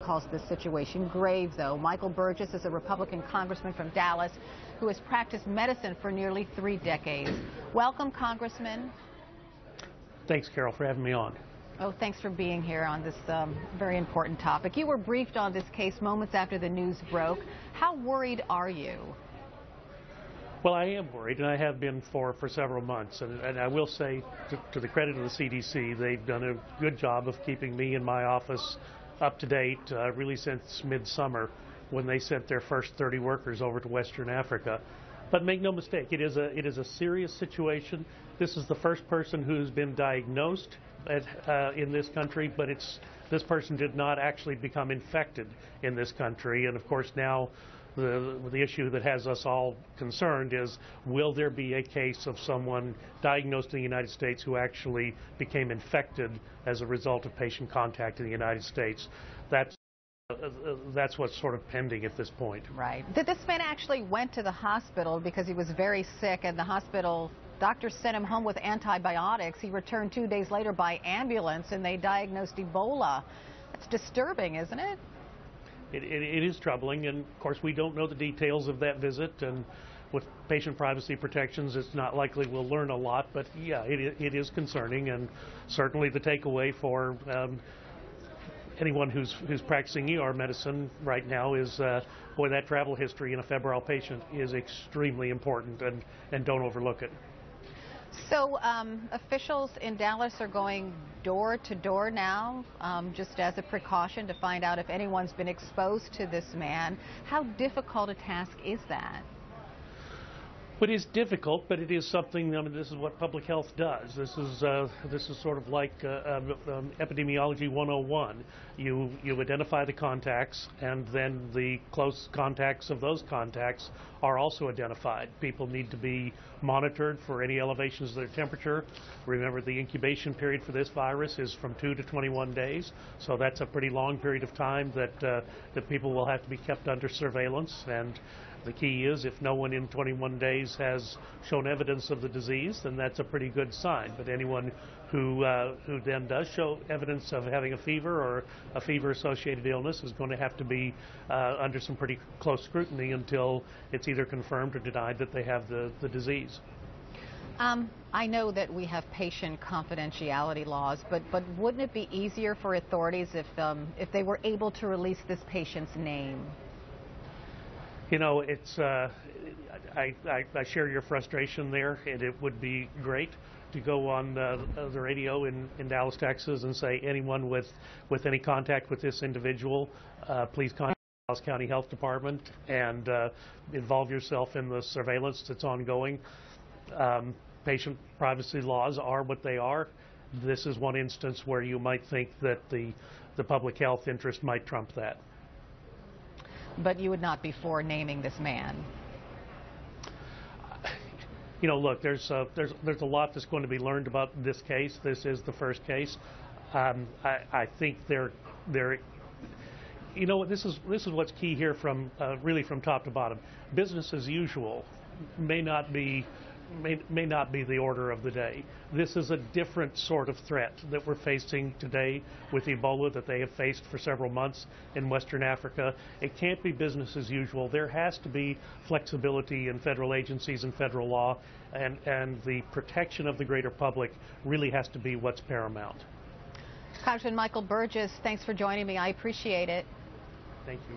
Calls this situation grave, though. Michael Burgess is a Republican congressman from Dallas who has practiced medicine for nearly 3 decades. Welcome, Congressman. Thanks, Carol, for having me on. Oh, thanks for being here on this very important topic. You were briefed on this case moments after the news broke. How worried are you? Well, I am worried, and I have been for several months. And I will say, to the credit of the CDC, they've done a good job of keeping me and my office up to date, really since midsummer, when they sent their first 30 workers over to Western Africa. But make no mistake, it is a serious situation. This is the first person who's been diagnosed in this country, but this person did not actually become infected in this country. And of course now the issue that has us all concerned is, will there be a case of someone diagnosed in the United States who actually became infected as a result of patient contact in the United States? That's what's sort of pending at this point. Right. This man actually went to the hospital because he was very sick, and the hospital doctors sent him home with antibiotics. He returned 2 days later by ambulance, and they diagnosed Ebola. That's disturbing, isn't it? It is troubling, and of course we don't know the details of that visit, and with patient privacy protections it's not likely we'll learn a lot, but yeah, it is concerning, and certainly the takeaway for anyone who's practicing ER medicine right now is, boy, that travel history in a febrile patient is extremely important, and don't overlook it. So officials in Dallas are going door to door now, just as a precaution to find out if anyone's been exposed to this man. How difficult a task is that? It is difficult, but it is something. I mean, this is what public health does. This is sort of like epidemiology 101. You identify the contacts, and then the close contacts of those contacts are also identified. People need to be monitored for any elevations of their temperature. Remember, the incubation period for this virus is from 2 to 21 days, so that's a pretty long period of time that people will have to be kept under surveillance. And the key is, if no one in 21 days has shown evidence of the disease, then that's a pretty good sign. But anyone who then does show evidence of having a fever or a fever-associated illness is going to have to be under some pretty close scrutiny until it's either confirmed or denied that they have the disease. I know that we have patient confidentiality laws, but wouldn't it be easier for authorities if they were able to release this patient's name? You know, it's I share your frustration there, and it would be great to go on the radio in Dallas, Texas, and say, anyone with any contact with this individual, please contact the Dallas County Health Department and involve yourself in the surveillance that's ongoing. Patient privacy laws are what they are. This is one instance where you might think that the public health interest might trump that. But you would not be for naming this man. You know, look, there's a lot that's going to be learned about this case. This is the first case. I think you know, this is what's key here from really from top to bottom. Business as usual may not be the order of the day. This is a different sort of threat that we're facing today with Ebola that they have faced for several months in Western Africa. It can't be business as usual. There has to be flexibility in federal agencies and federal law, and the protection of the greater public really has to be what's paramount. Congressman Michael Burgess, thanks for joining me. I appreciate it. Thank you.